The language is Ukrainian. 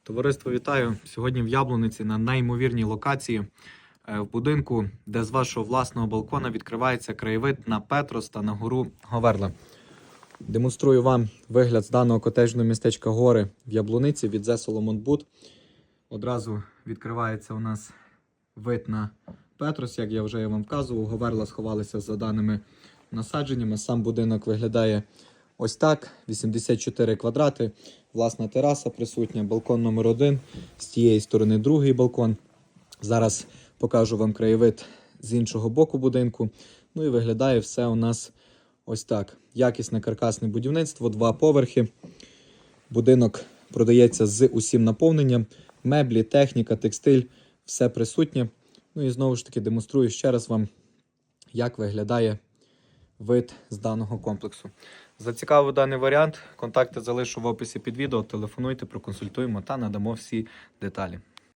Товариство, вітаю! Сьогодні в Яблуниці на неймовірній локації в будинку, де з вашого власного балкона відкривається краєвид на Петрос та на гору Говерла. Демонструю вам вигляд з даного котеджного містечка Гори в Яблуниці від The Solomon Wood. Одразу відкривається у нас вид на Петрос, як я вже вам вказував. Говерла сховалися за даними насадженнями. Сам будинок виглядає ось так, 84 квадрати, власна тераса присутня, балкон номер 1, з тієї сторони другий балкон. Зараз покажу вам краєвид з іншого боку будинку. Ну і виглядає все у нас ось так. Якісне каркасне будівництво, 2 поверхи. Будинок продається з усім наповненням, меблі, техніка, текстиль, все присутнє. Ну і знову ж таки демонструю ще раз вам, як виглядає вид з даного комплексу. Зацікавив даний варіант, контакти залишу в описі під відео, телефонуйте, проконсультуємо та надамо всі деталі.